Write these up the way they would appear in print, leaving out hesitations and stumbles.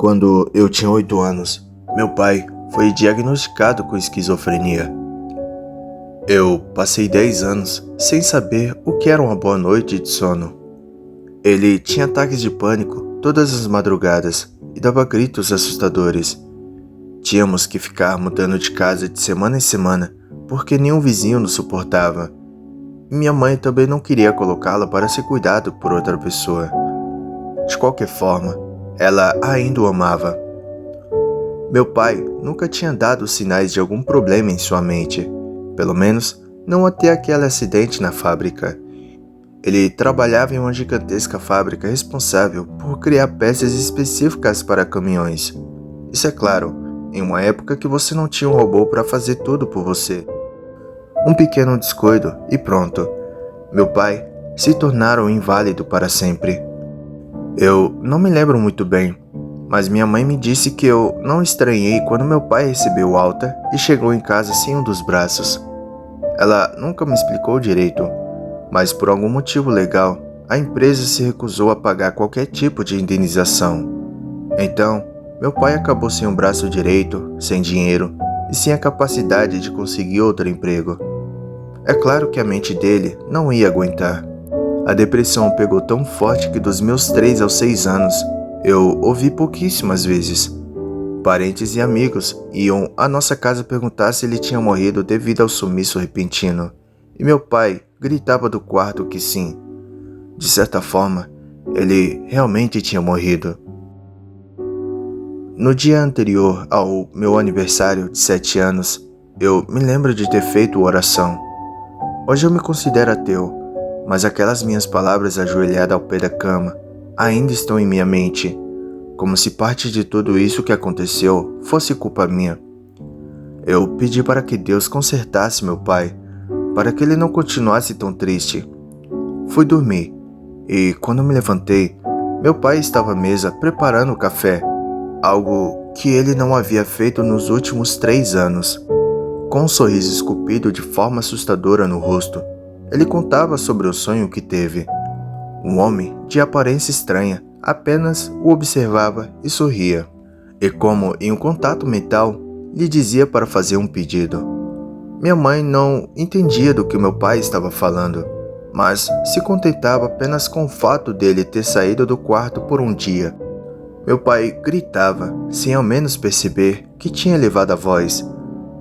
Quando eu tinha 8 anos, meu pai foi diagnosticado com esquizofrenia. Eu passei 10 anos sem saber o que era uma boa noite de sono. Ele tinha ataques de pânico todas as madrugadas e dava gritos assustadores. Tínhamos que ficar mudando de casa de semana em semana porque nenhum vizinho nos suportava. E minha mãe também não queria colocá-lo para ser cuidado por outra pessoa. De qualquer forma, ela ainda o amava. Meu pai nunca tinha dado sinais de algum problema em sua mente, pelo menos não até aquele acidente na fábrica. Ele trabalhava em uma gigantesca fábrica responsável por criar peças específicas para caminhões. Isso é claro, em uma época que você não tinha um robô para fazer tudo por você. Um pequeno descuido e pronto. Meu pai se tornara um inválido para sempre. Eu não me lembro muito bem, mas minha mãe me disse que eu não estranhei quando meu pai recebeu alta e chegou em casa sem um dos braços. Ela nunca me explicou direito, mas por algum motivo legal, a empresa se recusou a pagar qualquer tipo de indenização. Então, meu pai acabou sem um braço direito, sem dinheiro e sem a capacidade de conseguir outro emprego. É claro que a mente dele não ia aguentar. A depressão pegou tão forte que dos meus 3 aos 6 anos, eu ouvi pouquíssimas vezes. Parentes e amigos iam à nossa casa perguntar se ele tinha morrido devido ao sumiço repentino. E meu pai gritava do quarto que sim. De certa forma, ele realmente tinha morrido. No dia anterior ao meu aniversário de 7 anos, eu me lembro de ter feito oração. Hoje eu me considero ateu, mas aquelas minhas palavras ajoelhada ao pé da cama ainda estão em minha mente, como se parte de tudo isso que aconteceu fosse culpa minha. Eu pedi para que Deus consertasse meu pai, para que ele não continuasse tão triste. Fui dormir, e quando me levantei, meu pai estava à mesa preparando o café, algo que ele não havia feito nos últimos 3 anos. Com um sorriso esculpido de forma assustadora no rosto, ele contava sobre o sonho que teve. Um homem de aparência estranha apenas o observava e sorria. E como em um contato mental, lhe dizia para fazer um pedido. Minha mãe não entendia do que meu pai estava falando, mas se contentava apenas com o fato dele ter saído do quarto por um dia. Meu pai gritava, sem ao menos perceber que tinha elevado a voz,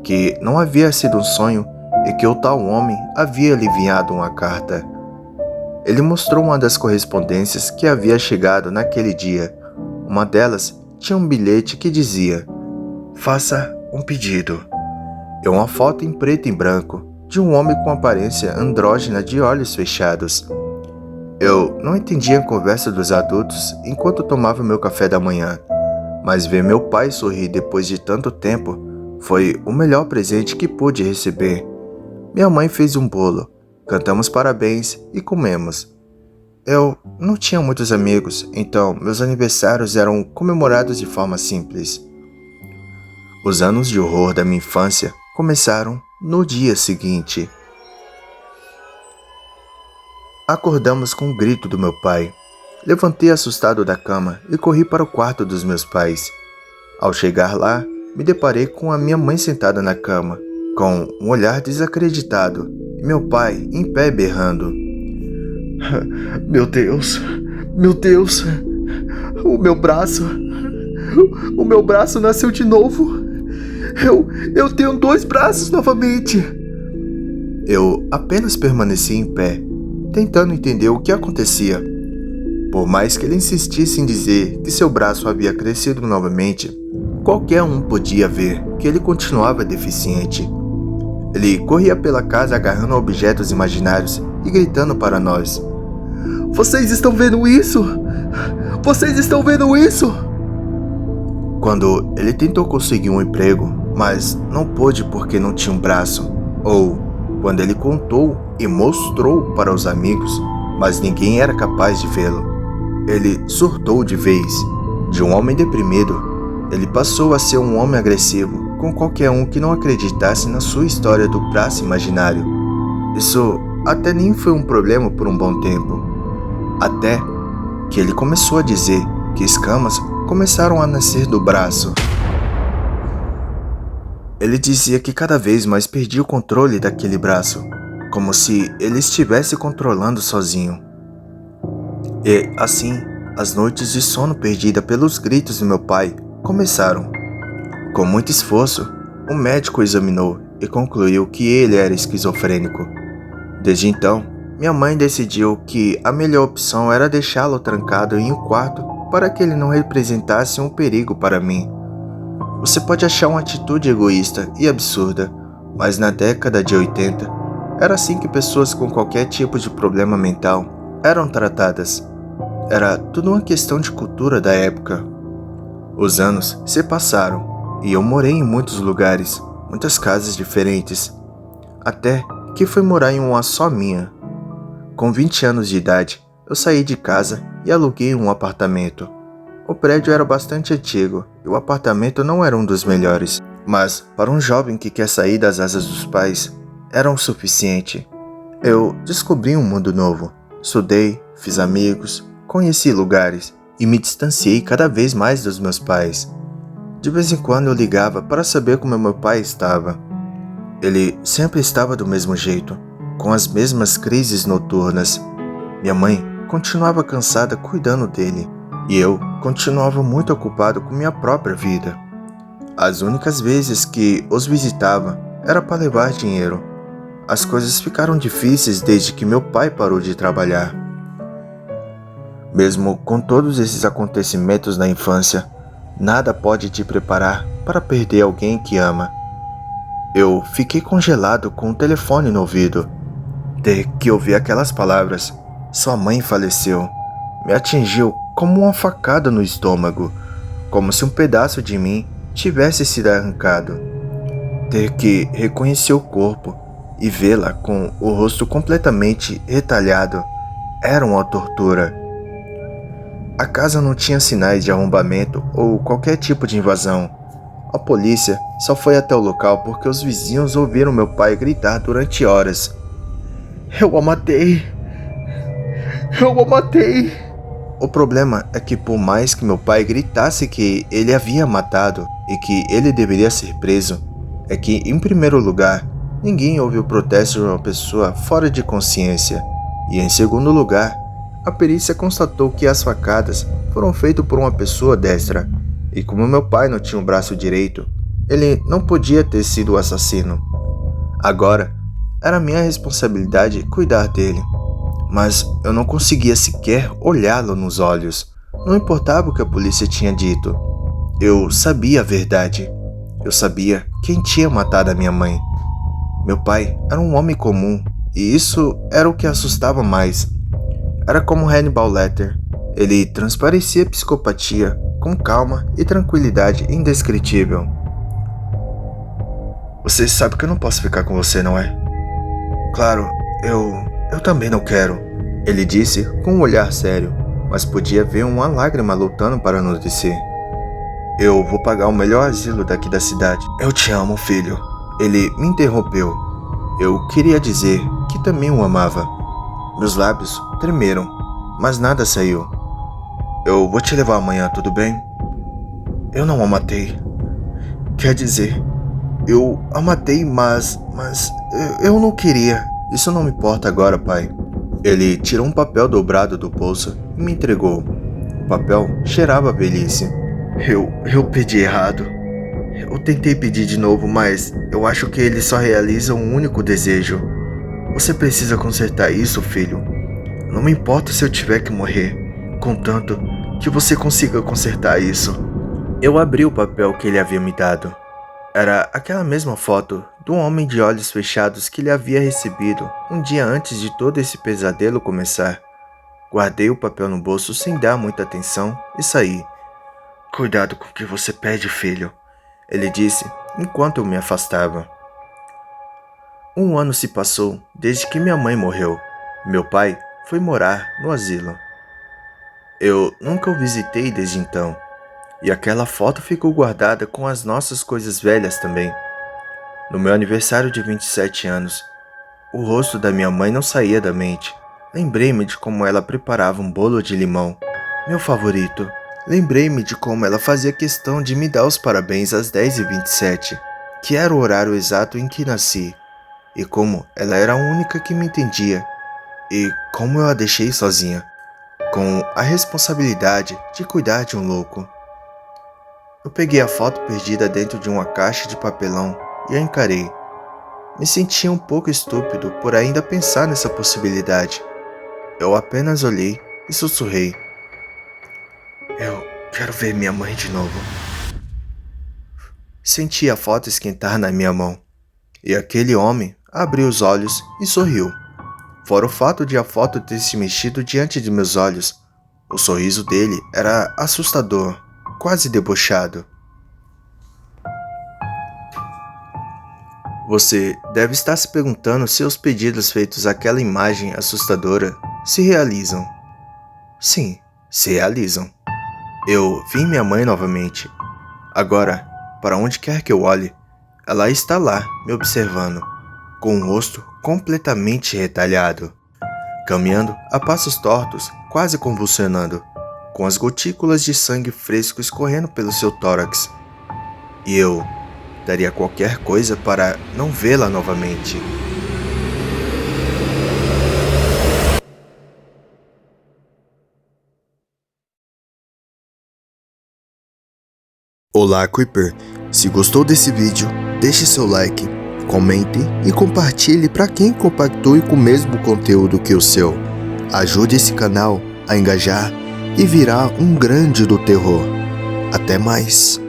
que não havia sido um sonho e que o tal homem havia lhe enviado uma carta. Ele mostrou uma das correspondências que havia chegado naquele dia. Uma delas tinha um bilhete que dizia: "Faça um pedido." E uma foto em preto e branco de um homem com aparência andrógena de olhos fechados. Eu não entendia a conversa dos adultos enquanto tomava meu café da manhã, mas ver meu pai sorrir depois de tanto tempo foi o melhor presente que pude receber. Minha mãe fez um bolo, cantamos parabéns e comemos. Eu não tinha muitos amigos, então meus aniversários eram comemorados de forma simples. Os anos de horror da minha infância começaram no dia seguinte. Acordamos com um grito do meu pai. Levantei assustado da cama e corri para o quarto dos meus pais. Ao chegar lá, me deparei com a minha mãe sentada na cama, com um olhar desacreditado, e meu pai em pé berrando: Meu Deus, o meu braço nasceu de novo. Eu tenho 2 braços novamente." Eu apenas permaneci em pé, tentando entender o que acontecia. Por mais que ele insistisse em dizer que seu braço havia crescido novamente, qualquer um podia ver que ele continuava deficiente. Ele corria pela casa agarrando objetos imaginários e gritando para nós: "Vocês estão vendo isso? Vocês estão vendo isso?" Quando ele tentou conseguir um emprego, mas não pôde porque não tinha um braço, ou quando ele contou e mostrou para os amigos, mas ninguém era capaz de vê-lo, ele surtou de vez. De um homem deprimido, ele passou a ser um homem agressivo com qualquer um que não acreditasse na sua história do braço imaginário. Isso até nem foi um problema por um bom tempo, até que ele começou a dizer que escamas começaram a nascer do braço. Ele dizia que cada vez mais perdia o controle daquele braço, como se ele estivesse controlando sozinho. E, assim, as noites de sono perdida pelos gritos de meu pai começaram. Com muito esforço, o médico o examinou e concluiu que ele era esquizofrênico. Desde então, minha mãe decidiu que a melhor opção era deixá-lo trancado em um quarto para que ele não representasse um perigo para mim. Você pode achar uma atitude egoísta e absurda, mas na década de 80, era assim que pessoas com qualquer tipo de problema mental eram tratadas. Era tudo uma questão de cultura da época. Os anos se passaram e eu morei em muitos lugares, muitas casas diferentes, até que fui morar em uma só minha. Com 20 anos de idade, eu saí de casa e aluguei um apartamento. O prédio era bastante antigo e o apartamento não era um dos melhores, mas para um jovem que quer sair das asas dos pais, era o suficiente. Eu descobri um mundo novo, estudei, fiz amigos, conheci lugares e me distanciei cada vez mais dos meus pais. De vez em quando eu ligava para saber como meu pai estava. Ele sempre estava do mesmo jeito, com as mesmas crises noturnas. Minha mãe continuava cansada cuidando dele e eu continuava muito ocupado com minha própria vida. As únicas vezes que os visitava era para levar dinheiro. As coisas ficaram difíceis desde que meu pai parou de trabalhar. Mesmo com todos esses acontecimentos na infância, nada pode te preparar para perder alguém que ama. Eu fiquei congelado com o telefone no ouvido. Ter que ouvir aquelas palavras, "Sua mãe faleceu", me atingiu como uma facada no estômago, como se um pedaço de mim tivesse sido arrancado. Ter que reconhecer o corpo e vê-la com o rosto completamente retalhado era uma tortura. A casa não tinha sinais de arrombamento ou qualquer tipo de invasão. A polícia só foi até o local porque os vizinhos ouviram meu pai gritar durante horas: "Eu a matei! Eu a matei!" O problema é que por mais que meu pai gritasse que ele havia matado e que ele deveria ser preso, é que, em primeiro lugar, ninguém ouviu o protesto de uma pessoa fora de consciência. E, em segundo lugar, a perícia constatou que as facadas foram feitas por uma pessoa destra. E como meu pai não tinha o braço direito, ele não podia ter sido o assassino. Agora, era minha responsabilidade cuidar dele. Mas eu não conseguia sequer olhá-lo nos olhos. Não importava o que a polícia tinha dito. Eu sabia a verdade. Eu sabia quem tinha matado a minha mãe. Meu pai era um homem comum, e isso era o que assustava mais. Era como Hannibal Lecter. Ele transparecia psicopatia com calma e tranquilidade indescritível. "Você sabe que eu não posso ficar com você, não é?" "Claro, eu também não quero", ele disse com um olhar sério, mas podia ver uma lágrima lutando para não descer. "Eu vou pagar o melhor asilo daqui da cidade." "Eu te amo, filho." Ele me interrompeu. Eu queria dizer que também o amava. Meus lábios tremeram, mas nada saiu. "Eu vou te levar amanhã, tudo bem?" "Eu não a matei." "Quer dizer, eu a matei, mas eu não queria." "Isso não me importa agora, pai." Ele tirou um papel dobrado do bolso e me entregou. O papel cheirava a velhice. Eu pedi errado. Eu tentei pedir de novo, mas eu acho que ele só realiza um único desejo. Você precisa consertar isso, filho. Não me importa se eu tiver que morrer, contanto que você consiga consertar isso. Eu abri o papel que ele havia me dado. Era aquela mesma foto do homem de olhos fechados que ele havia recebido um dia antes de todo esse pesadelo começar. Guardei o papel no bolso sem dar muita atenção e saí. "Cuidado com o que você pede, filho," ele disse enquanto eu me afastava. Um ano se passou desde que minha mãe morreu. Meu pai foi morar no asilo. Eu nunca o visitei desde então. E aquela foto ficou guardada com as nossas coisas velhas também. No meu aniversário de 27 anos, o rosto da minha mãe não saía da mente. Lembrei-me de como ela preparava um bolo de limão, meu favorito, Lembrei-me de como ela fazia questão de me dar os parabéns às 10h27, que era o horário exato em que nasci, e como ela era a única que me entendia, e como eu a deixei sozinha, com a responsabilidade de cuidar de um louco. Eu peguei a foto perdida dentro de uma caixa de papelão e a encarei. Me sentia um pouco estúpido por ainda pensar nessa possibilidade. Eu apenas olhei e sussurrei: "Eu quero ver minha mãe de novo." Senti a foto esquentar na minha mão, e aquele homem abriu os olhos e sorriu. Fora o fato de a foto ter se mexido diante de meus olhos, o sorriso dele era assustador, quase debochado. Você deve estar se perguntando se os pedidos feitos àquela imagem assustadora se realizam. Sim, se realizam. Eu vi minha mãe novamente. Agora, para onde quer que eu olhe, ela está lá, me observando, com o rosto completamente retalhado, caminhando a passos tortos, quase convulsionando, com as gotículas de sangue fresco escorrendo pelo seu tórax. E eu daria qualquer coisa para não vê-la novamente. Olá, Creeper! Se gostou desse vídeo, deixe seu like, comente e compartilhe para quem compactue com o mesmo conteúdo que o seu. Ajude esse canal a engajar e virar um grande do terror. Até mais!